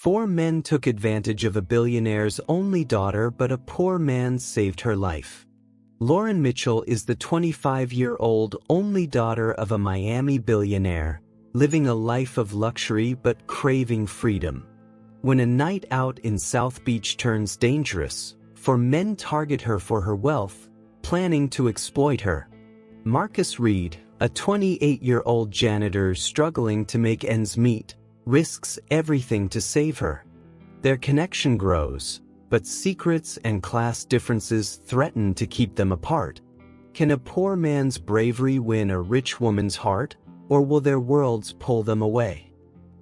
Four men took advantage of a billionaire's only daughter, but a poor man saved her life. Lauren Mitchell is the 25-year-old only daughter of a Miami billionaire, living a life of luxury but craving freedom. When a night out in South Beach turns dangerous, four men target her for her wealth, planning to exploit her. Marcus Reed, a 28-year-old janitor struggling to make ends meet, risks everything to save her. Their connection grows, but secrets and class differences threaten to keep them apart. Can a poor man's bravery win a rich woman's heart, or will their worlds pull them away?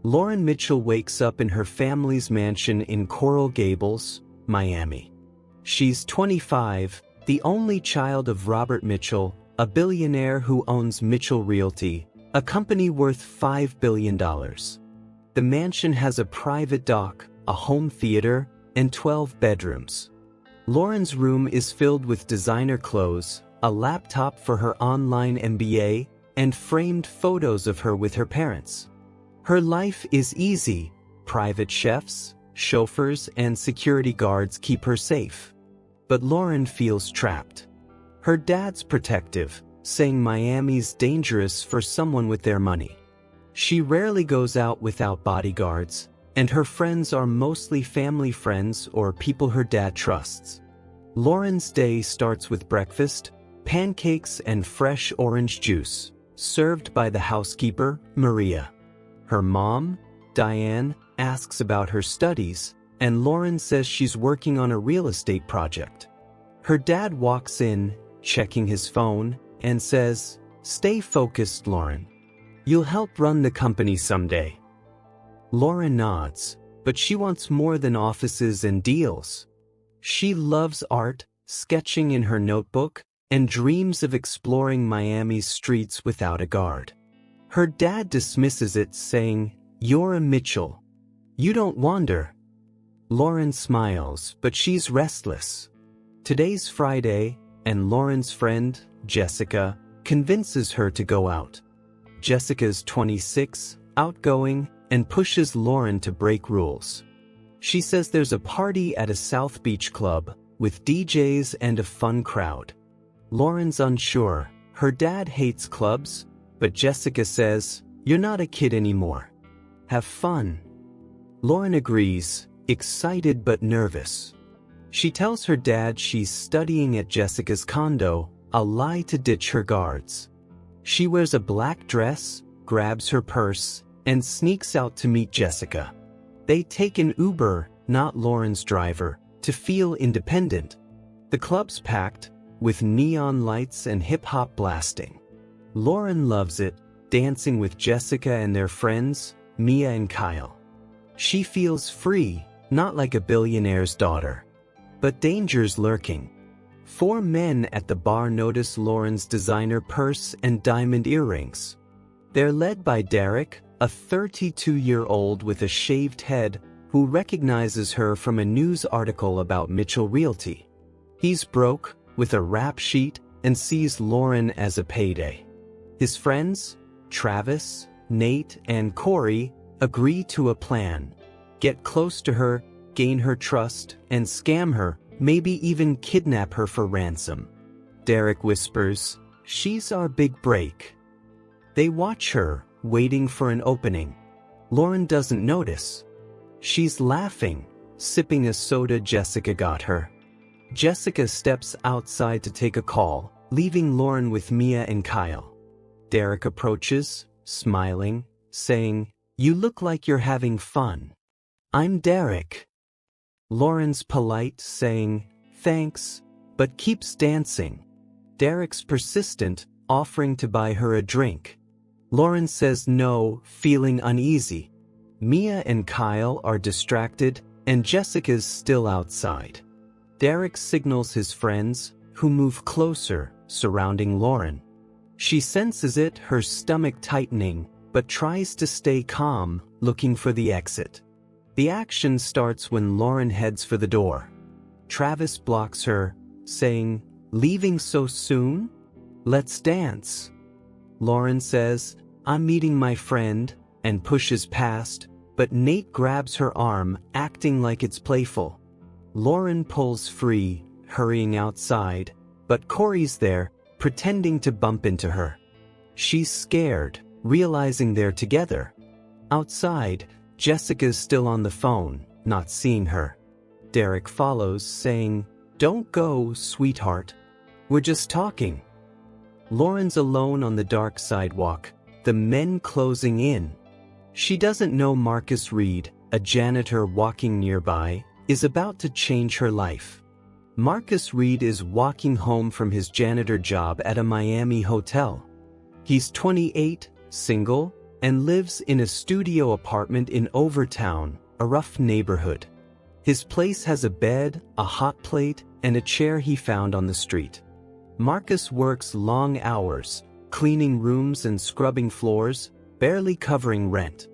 Lauren Mitchell wakes up in her family's mansion in Coral Gables, Miami. She's 25, the only child of Robert Mitchell, a billionaire who owns Mitchell Realty, a company worth $5 billion. The mansion has a private dock, a home theater, and 12 bedrooms. Lauren's room is filled with designer clothes, a laptop for her online MBA, and framed photos of her with her parents. Her life is easy. Private chefs, chauffeurs, and security guards keep her safe. But Lauren feels trapped. Her dad's protective, saying Miami's dangerous for someone with their money. She rarely goes out without bodyguards, and her friends are mostly family friends or people her dad trusts. Lauren's day starts with breakfast, pancakes and fresh orange juice, served by the housekeeper, Maria. Her mom, Diane, asks about her studies, and Lauren says she's working on a real estate project. Her dad walks in, checking his phone, and says, "Stay focused, Lauren. You'll help run the company someday." Lauren nods, but she wants more than offices and deals. She loves art, sketching in her notebook, and dreams of exploring Miami's streets without a guard. Her dad dismisses it, saying, "You're a Mitchell. You don't wander." Lauren smiles, but she's restless. Today's Friday, and Lauren's friend, Jessica, convinces her to go out. Jessica's 26, outgoing, and pushes Lauren to break rules. She says there's a party at a South Beach club, with DJs and a fun crowd. Lauren's unsure. Her dad hates clubs, but Jessica says, "You're not a kid anymore. Have fun." Lauren agrees, excited but nervous. She tells her dad she's studying at Jessica's condo, a lie to ditch her guards. She wears a black dress, grabs her purse, and sneaks out to meet Jessica. They take an Uber, not Lauren's driver, to feel independent. The club's packed, with neon lights and hip-hop blasting. Lauren loves it, dancing with Jessica and their friends, Mia and Kyle. She feels free, not like a billionaire's daughter. But danger's lurking. Four men at the bar notice Lauren's designer purse and diamond earrings. They're led by Derek, a 32-year-old with a shaved head who recognizes her from a news article about Mitchell Realty. He's broke, with a rap sheet, and sees Lauren as a payday. His friends, Travis, Nate, and Corey, agree to a plan. Get close to her, gain her trust, and scam her, maybe even kidnap her for ransom. Derek whispers, "She's our big break." They watch her, waiting for an opening. Lauren doesn't notice. She's laughing, sipping a soda Jessica got her. Jessica steps outside to take a call, leaving Lauren with Mia and Kyle. Derek approaches, smiling, saying, "You look like you're having fun." "I'm Derek." Lauren's polite, saying, "Thanks," but keeps dancing. Derek's persistent, offering to buy her a drink. Lauren says no, feeling uneasy. Mia and Kyle are distracted, and Jessica's still outside. Derek signals his friends, who move closer, surrounding Lauren. She senses it, her stomach tightening, but tries to stay calm, looking for the exit. The action starts when Lauren heads for the door. Travis blocks her, saying, "Leaving so soon? Let's dance." Lauren says, "I'm meeting my friend," and pushes past, but Nate grabs her arm, acting like it's playful. Lauren pulls free, hurrying outside, but Corey's there, pretending to bump into her. She's scared, realizing they're together. Outside, Jessica's still on the phone, not seeing her. Derek follows, saying, "Don't go, sweetheart. We're just talking." Lauren's alone on the dark sidewalk, the men closing in. She doesn't know Marcus Reed, a janitor walking nearby, is about to change her life. Marcus Reed is walking home from his janitor job at a Miami hotel. He's 28, single, and lives in a studio apartment in Overtown, a rough neighborhood. His place has a bed, a hot plate, and a chair he found on the street. Marcus works long hours, cleaning rooms and scrubbing floors, barely covering rent.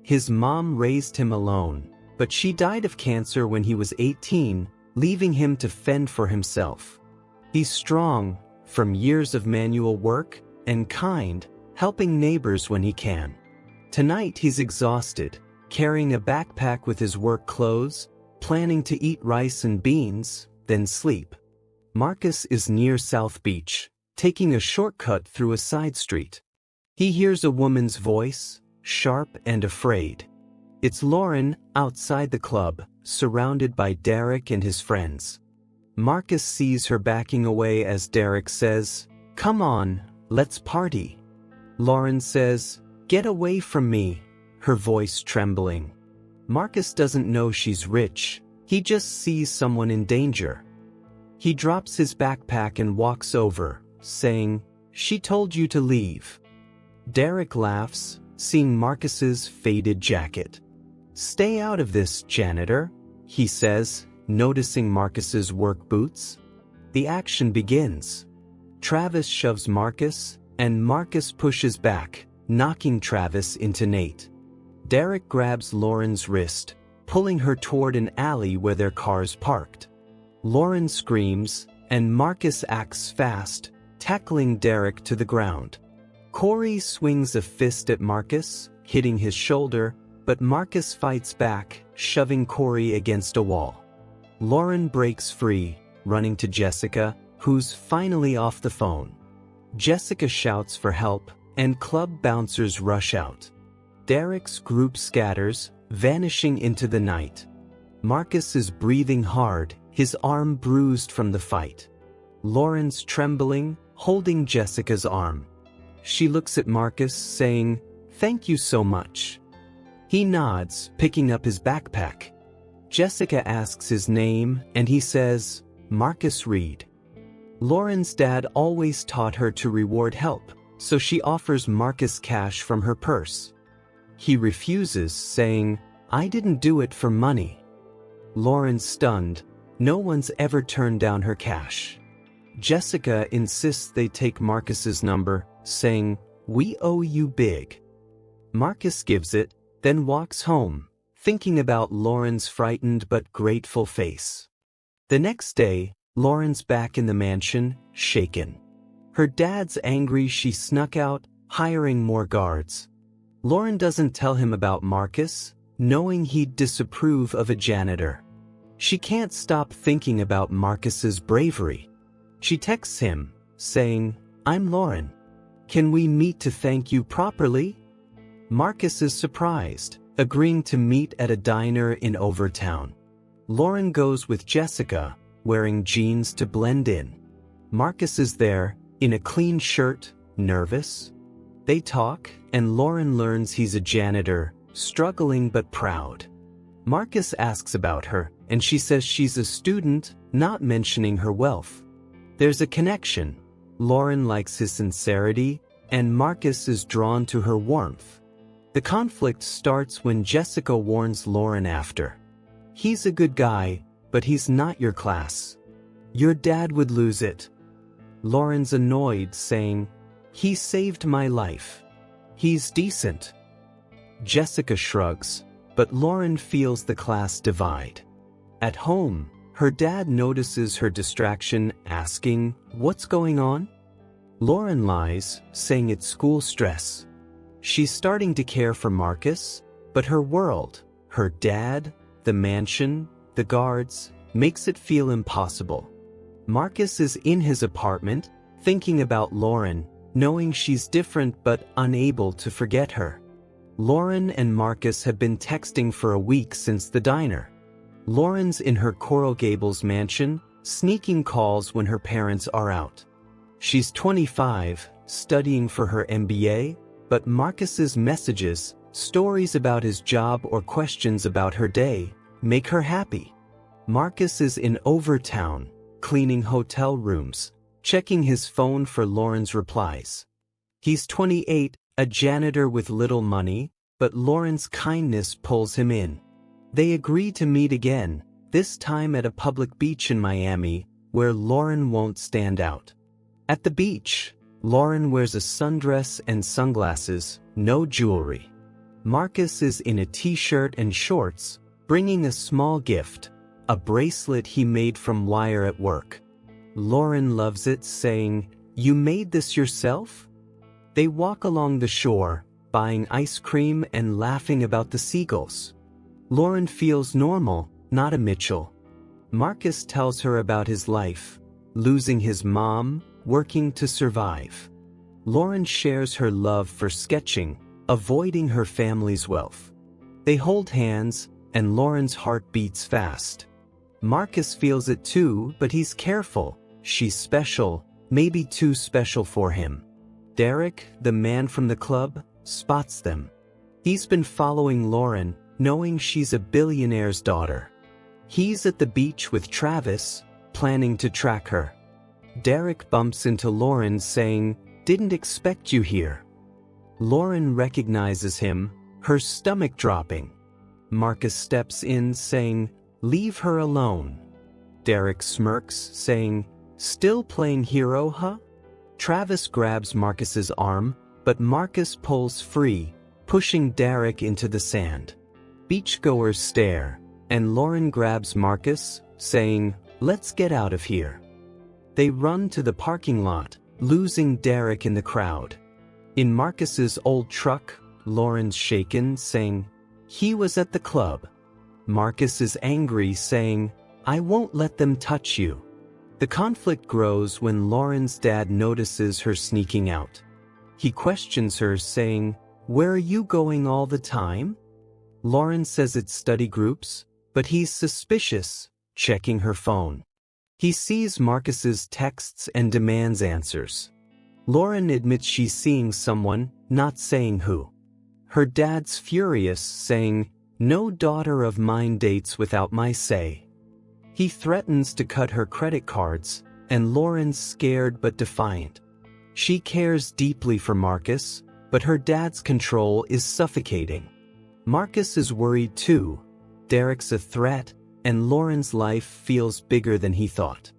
His mom raised him alone, but she died of cancer when he was 18, leaving him to fend for himself. He's strong, from years of manual work, and kind, helping neighbors when he can. Tonight he's exhausted, carrying a backpack with his work clothes, planning to eat rice and beans, then sleep. Marcus is near South Beach, taking a shortcut through a side street. He hears a woman's voice, sharp and afraid. It's Lauren, outside the club, surrounded by Derek and his friends. Marcus sees her backing away as Derek says, "Come on, let's party." Lauren says, "Get away from me," her voice trembling. Marcus doesn't know she's rich, he just sees someone in danger. He drops his backpack and walks over, saying, "She told you to leave." Derek laughs, seeing Marcus's faded jacket. "Stay out of this, janitor," he says, noticing Marcus's work boots. The action begins. Travis shoves Marcus, and Marcus pushes back, knocking Travis into Nate. Derek grabs Lauren's wrist, pulling her toward an alley where their car's parked. Lauren screams, and Marcus acts fast, tackling Derek to the ground. Corey swings a fist at Marcus, hitting his shoulder, but Marcus fights back, shoving Corey against a wall. Lauren breaks free, running to Jessica, who's finally off the phone. Jessica shouts for help, and club bouncers rush out. Derek's group scatters, vanishing into the night. Marcus is breathing hard, his arm bruised from the fight. Lauren's trembling, holding Jessica's arm. She looks at Marcus, saying, "Thank you so much." He nods, picking up his backpack. Jessica asks his name, and he says, "Marcus Reed." Lauren's dad always taught her to reward help, so she offers Marcus cash from her purse. He refuses, saying, "I didn't do it for money." Lauren's stunned. No one's ever turned down her cash. Jessica insists they take Marcus's number, saying, "We owe you big." Marcus gives it, then walks home, thinking about Lauren's frightened but grateful face. The next day, Lauren's back in the mansion, shaken. Her dad's angry she snuck out, hiring more guards. Lauren doesn't tell him about Marcus, knowing he'd disapprove of a janitor. She can't stop thinking about Marcus's bravery. She texts him, saying, "I'm Lauren. Can we meet to thank you properly?" Marcus is surprised, agreeing to meet at a diner in Overtown. Lauren goes with Jessica, wearing jeans to blend in. Marcus is there, in a clean shirt, nervous. They talk, and Lauren learns he's a janitor, struggling but proud. Marcus asks about her, and she says she's a student, not mentioning her wealth. There's a connection. Lauren likes his sincerity, and Marcus is drawn to her warmth. The conflict starts when Jessica warns Lauren after. "He's a good guy, but he's not your class. Your dad would lose it." Lauren's annoyed, saying, "He saved my life. He's decent." Jessica shrugs, but Lauren feels the class divide. At home, her dad notices her distraction, asking, "What's going on?" Lauren lies, saying it's school stress. She's starting to care for Marcus, But her world, her dad, the mansion, the guards, makes it feel impossible. Marcus is in his apartment, thinking about Lauren, knowing she's different but unable to forget her. Lauren and Marcus have been texting for a week since the diner. Lauren's in her Coral Gables mansion, sneaking calls when her parents are out. She's 25, studying for her MBA, but Marcus's messages, stories about his job or questions about her day, make her happy. Marcus is in Overtown, cleaning hotel rooms, checking his phone for Lauren's replies. He's 28, a janitor with little money, but Lauren's kindness pulls him in. They agree to meet again, this time at a public beach in Miami, where Lauren won't stand out. At the beach, Lauren wears a sundress and sunglasses, no jewelry. Marcus is in a t-shirt and shorts, bringing a small gift, a bracelet he made from wire at work. Lauren loves it, saying, "You made this yourself?" They walk along the shore, buying ice cream and laughing about the seagulls. Lauren feels normal, not a Mitchell. Marcus tells her about his life, losing his mom, working to survive. Lauren shares her love for sketching, avoiding her family's wealth. They hold hands, and Lauren's heart beats fast. Marcus feels it too, but he's careful. She's special, maybe too special for him. Derek, the man from the club, spots them. He's been following Lauren, knowing she's a billionaire's daughter. He's at the beach with Travis, planning to track her. Derek bumps into Lauren, saying, "Didn't expect you here." Lauren recognizes him, her stomach dropping. Marcus steps in, saying, "Leave her alone." Derek smirks, saying, "Still playing hero, huh?" Travis grabs Marcus's arm, but Marcus pulls free, pushing Derek into the sand. Beachgoers stare, and Lauren grabs Marcus, saying, "Let's get out of here." They run to the parking lot, losing Derek in the crowd. In Marcus's old truck, Lauren's shaken, saying, "He was at the club." Marcus is angry, saying, "I won't let them touch you." The conflict grows when Lauren's dad notices her sneaking out. He questions her, saying, "Where are you going all the time?" Lauren says it's study groups, but he's suspicious, checking her phone. He sees Marcus's texts and demands answers. Lauren admits she's seeing someone, not saying who. Her dad's furious, saying, "No daughter of mine dates without my say." He threatens to cut her credit cards, and Lauren's scared but defiant. She cares deeply for Marcus, but her dad's control is suffocating. Marcus is worried too. Derek's a threat, and Lauren's life feels bigger than he thought.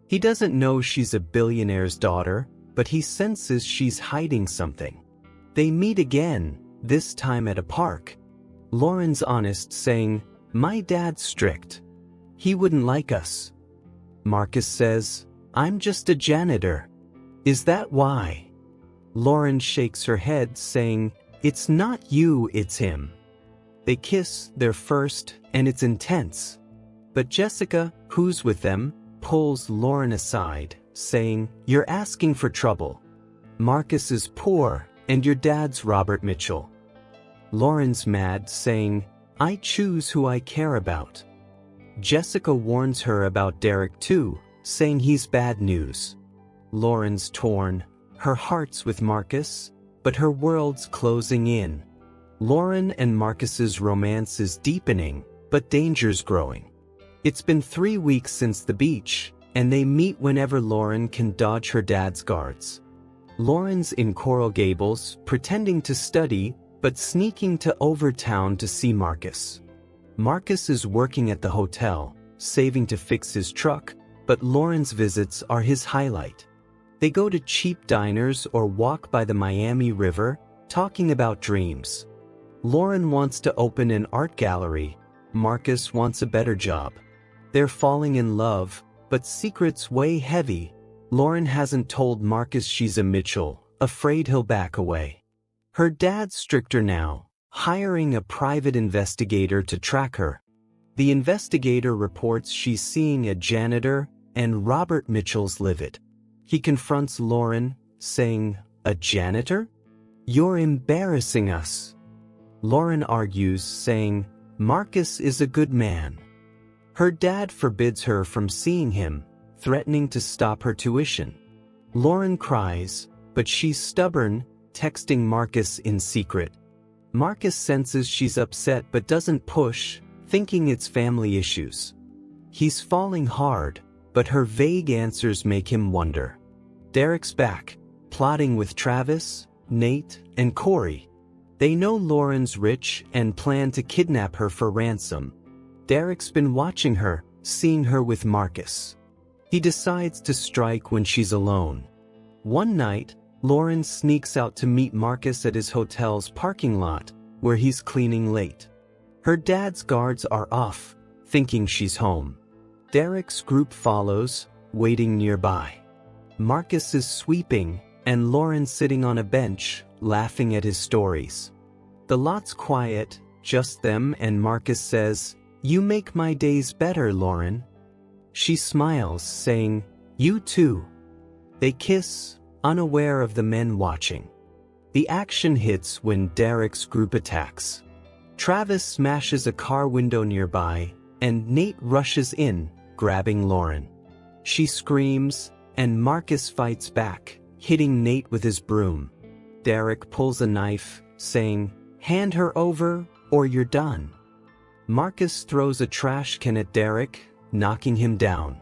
He doesn't know she's a billionaire's daughter, but he senses she's hiding something. They meet again, this time at a park. Lauren's honest, saying, "My dad's strict. He wouldn't like us." Marcus says, "I'm just a janitor." "Is that why?" Lauren shakes her head, saying, "It's not you, it's him." They kiss, their first, and it's intense. But Jessica, who's with them, pulls Lauren aside, saying, "You're asking for trouble. Marcus is poor, and your dad's Robert Mitchell." Lauren's mad, saying, "I choose who I care about." Jessica warns her about Derek too, saying he's bad news. Lauren's torn, her heart's with Marcus, but her world's closing in. Lauren and Marcus's romance is deepening, but danger's growing. It's been 3 weeks since the beach, and they meet whenever Lauren can dodge her dad's guards. Lauren's in Coral Gables, pretending to study, but sneaking to Overtown to see Marcus. Marcus is working at the hotel, saving to fix his truck, but Lauren's visits are his highlight. They go to cheap diners or walk by the Miami River, talking about dreams. Lauren wants to open an art gallery. Marcus wants a better job. They're falling in love, but secrets weigh heavy. Lauren hasn't told Marcus she's a Mitchell, afraid he'll back away. Her dad's stricter now, hiring a private investigator to track her. The investigator reports she's seeing a janitor, and Robert Mitchell's livid. He confronts Lauren, saying, "A janitor? You're embarrassing us." Lauren argues, saying, "Marcus is a good man." Her dad forbids her from seeing him, threatening to stop her tuition. Lauren cries, but she's stubborn, texting Marcus in secret. Marcus senses she's upset but doesn't push, thinking it's family issues. He's falling hard, but her vague answers make him wonder. Derek's back, plotting with Travis, Nate, and Corey. They know Lauren's rich and plan to kidnap her for ransom. Derek's been watching her, seeing her with Marcus. He decides to strike when she's alone. One night, Lauren sneaks out to meet Marcus at his hotel's parking lot, where he's cleaning late. Her dad's guards are off, thinking she's home. Derek's group follows, waiting nearby. Marcus is sweeping, and Lauren sitting on a bench, laughing at his stories. The lot's quiet, just them, and Marcus says, "You make my days better, Lauren." She smiles, saying, "You too." They kiss, unaware of the men watching. The action hits when Derek's group attacks. Travis smashes a car window nearby, and Nate rushes in, grabbing Lauren. She screams, and Marcus fights back, hitting Nate with his broom. Derek pulls a knife, saying, "Hand her over, or you're done." Marcus throws a trash can at Derek, knocking him down.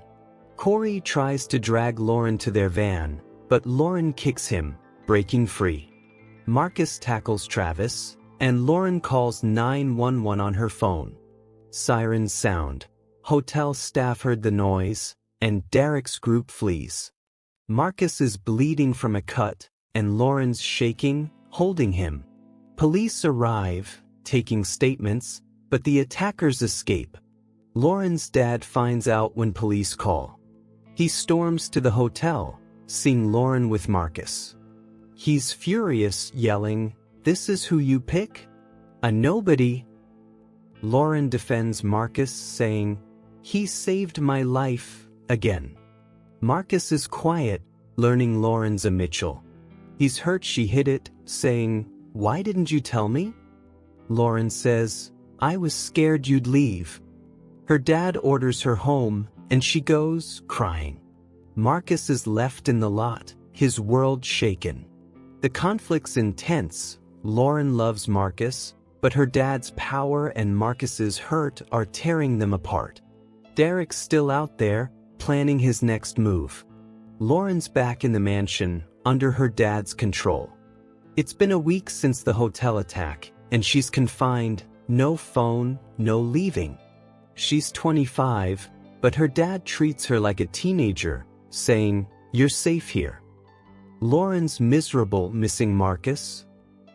Corey tries to drag Lauren to their van, but Lauren kicks him, breaking free. Marcus tackles Travis, and Lauren calls 911 on her phone. Sirens sound. Hotel staff heard the noise, and Derek's group flees. Marcus is bleeding from a cut, and Lauren's shaking, holding him. Police arrive, taking statements, but the attackers escape. Lauren's dad finds out when police call. He storms to the hotel, seeing Lauren with Marcus. He's furious, yelling, "This is who you pick? A nobody." Lauren defends Marcus, saying, "He saved my life, again." Marcus is quiet, learning Lauren's a Mitchell. He's hurt she hid it, saying, "Why didn't you tell me?" Lauren says, "I was scared you'd leave." Her dad orders her home, and she goes, crying. Marcus is left in the lot, his world shaken. The conflict's intense. Lauren loves Marcus, but her dad's power and Marcus's hurt are tearing them apart. Derek's still out there, planning his next move. Lauren's back in the mansion, under her dad's control. It's been a week since the hotel attack, and she's confined, no phone, no leaving. She's 25, but her dad treats her like a teenager, saying, "You're safe here." Lauren's miserable, missing Marcus.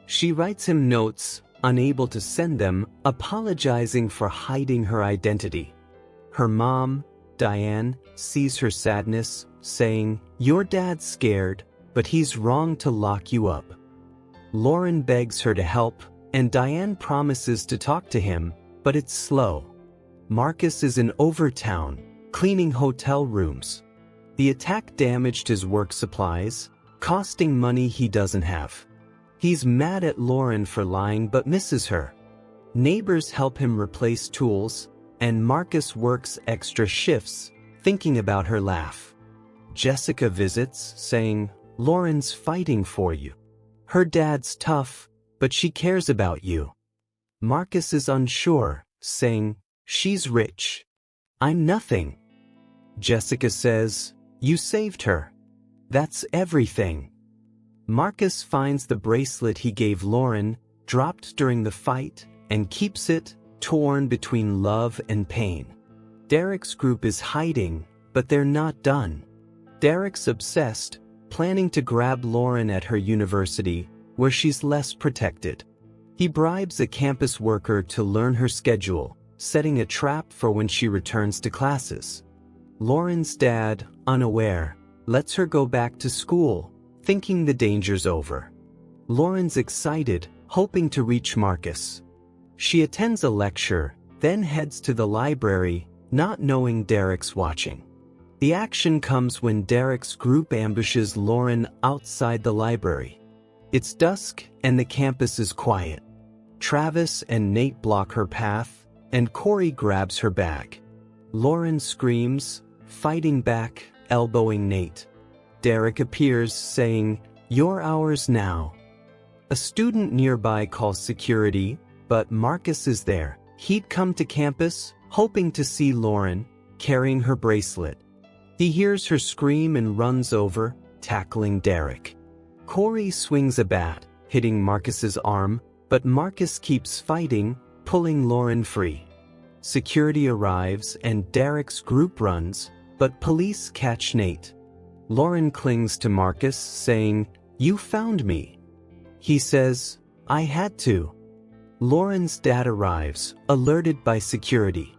She writes him notes, unable to send them, apologizing for hiding her identity. Her mom, Diane, sees her sadness, saying, "Your dad's scared, but he's wrong to lock you up." Lauren begs her to help, and Diane promises to talk to him, but it's slow. Marcus is in Overtown, cleaning hotel rooms. The attack damaged his work supplies, costing money he doesn't have. He's mad at Lauren for lying but misses her. Neighbors help him replace tools, and Marcus works extra shifts, thinking about her laugh. Jessica visits, saying, "Lauren's fighting for you. Her dad's tough, but she cares about you." Marcus is unsure, saying, "She's rich. I'm nothing." Jessica says, "You saved her. That's everything." Marcus finds the bracelet he gave Lauren, dropped during the fight, and keeps it, torn between love and pain. Derek's group is hiding, but they're not done. Derek's obsessed, planning to grab Lauren at her university, where she's less protected. He bribes a campus worker to learn her schedule, setting a trap for when she returns to classes. Lauren's dad, unaware, lets her go back to school, thinking the danger's over. Lauren's excited, hoping to reach Marcus. She attends a lecture, then heads to the library, not knowing Derek's watching. The action comes when Derek's group ambushes Lauren outside the library. It's dusk and the campus is quiet. Travis and Nate block her path, and Corey grabs her bag. Lauren screams, fighting back, elbowing Nate. Derek appears, saying, "You're ours now." A student nearby calls security, but Marcus is there. He'd come to campus, hoping to see Lauren, carrying her bracelet. He hears her scream and runs over, tackling Derek. Corey swings a bat, hitting Marcus's arm, but Marcus keeps fighting, pulling Lauren free. Security arrives and Derek's group runs, but police catch Nate. Lauren clings to Marcus, saying, "You found me." He says, "I had to." Lauren's dad arrives, alerted by security.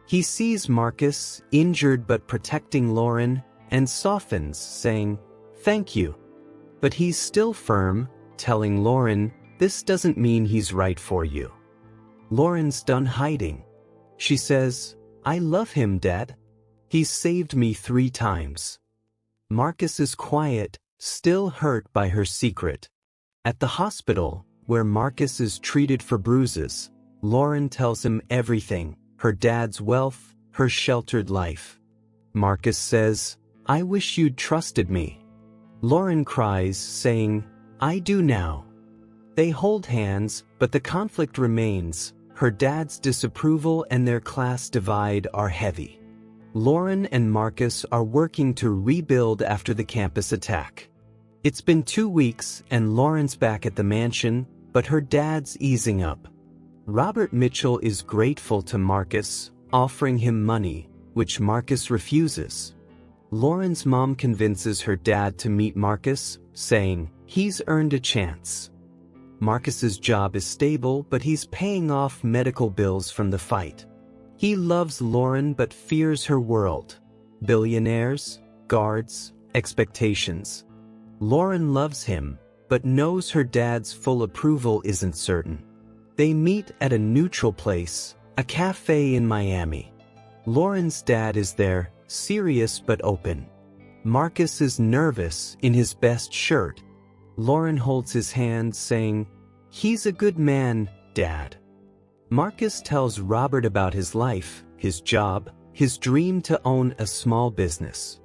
He sees Marcus, injured but protecting Lauren, and softens, saying, "Thank you." But he's still firm, telling Lauren, "This doesn't mean he's right for you." Lauren's done hiding. She says, "I love him, Dad. He's saved me 3 times." Marcus is quiet, still hurt by her secret. At the hospital, where Marcus is treated for bruises, Lauren tells him everything, her dad's wealth, her sheltered life. Marcus says, "I wish you'd trusted me." Lauren cries, saying, "I do now." They hold hands, but the conflict remains. Her dad's disapproval and their class divide are heavy. Lauren and Marcus are working to rebuild after the campus attack. It's been 2 weeks and Lauren's back at the mansion, but her dad's easing up. Robert Mitchell is grateful to Marcus, offering him money, which Marcus refuses. Lauren's mom convinces her dad to meet Marcus, saying, "He's earned a chance." Marcus's job is stable, but he's paying off medical bills from the fight. He loves Lauren but fears her world. Billionaires, guards, expectations. Lauren loves him, but knows her dad's full approval isn't certain. They meet at a neutral place, a cafe in Miami. Lauren's dad is there, serious but open. Marcus is nervous in his best shirt. Lauren holds his hand, saying, "He's a good man, Dad." Marcus tells Robert about his life, his job, his dream to own a small business.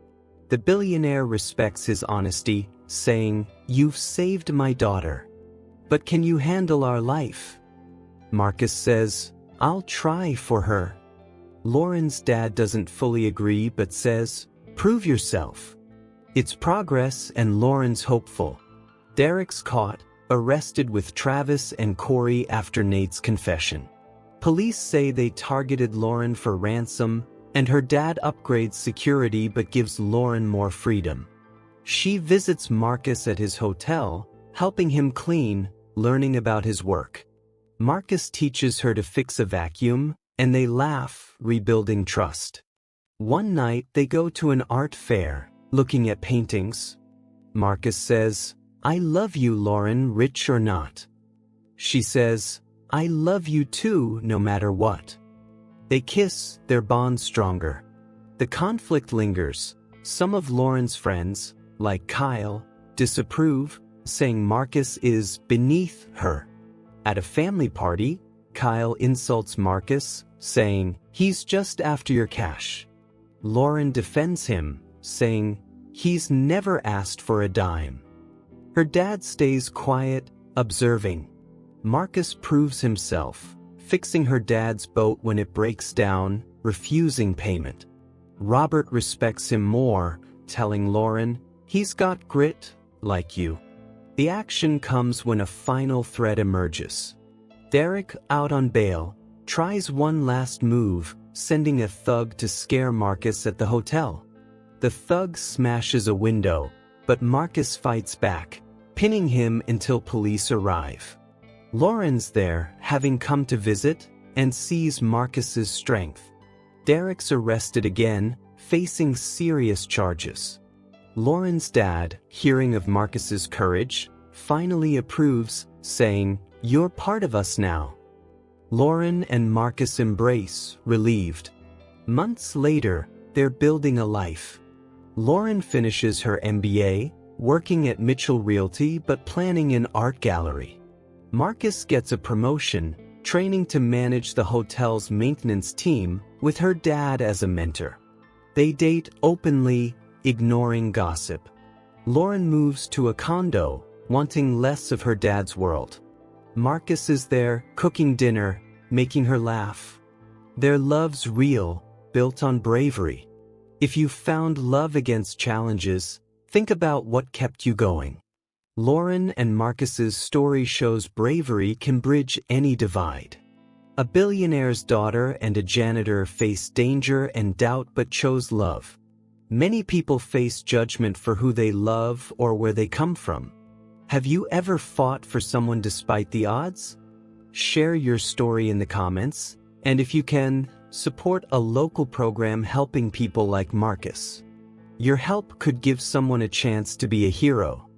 The billionaire respects his honesty, saying, "You've saved my daughter. But can you handle our life?" Marcus says, "I'll try for her." Lauren's dad doesn't fully agree but says, "Prove yourself." It's progress and Lauren's hopeful. Derek's caught, arrested with Travis and Corey after Nate's confession. Police say they targeted Lauren for ransom, and her dad upgrades security but gives Lauren more freedom. She visits Marcus at his hotel, helping him clean, learning about his work. Marcus teaches her to fix a vacuum, and they laugh, rebuilding trust. One night they go to an art fair, looking at paintings. Marcus says, "I love you, Lauren, rich or not." She says, "I love you too, no matter what." They kiss, their bond stronger. The conflict lingers. Some of Lauren's friends, like Kyle, disapprove, saying Marcus is beneath her. At a family party, Kyle insults Marcus, saying, "He's just after your cash." Lauren defends him, saying, "He's never asked for a dime." Her dad stays quiet, observing. Marcus proves himself, fixing her dad's boat when it breaks down, refusing payment. Robert respects him more, telling Lauren, "He's got grit, like you." The action comes when a final threat emerges. Derek, out on bail, tries one last move, sending a thug to scare Marcus at the hotel. The thug smashes a window, but Marcus fights back, pinning him until police arrive. Lauren's there, having come to visit, and sees Marcus's strength. Derek's arrested again, facing serious charges. Lauren's dad, hearing of Marcus's courage, finally approves, saying, You're part of us now. Lauren and Marcus embrace, relieved. Months later, they're building a life. Lauren finishes her MBA, working at Mitchell Realty but planning an art gallery. Marcus gets a promotion, training to manage the hotel's maintenance team with her dad as a mentor. They date openly, ignoring gossip. Lauren moves to a condo, wanting less of her dad's world. Marcus is there, cooking dinner, making her laugh. Their love's real, built on bravery. If you found love against challenges, think about what kept you going. Lauren and Marcus's story shows bravery can bridge any divide. A billionaire's daughter and a janitor faced danger and doubt but chose love. Many people face judgment for who they love or where they come from. Have you ever fought for someone despite the odds? Share your story in the comments, and if you can, support a local program helping people like Marcus. Your help could give someone a chance to be a hero.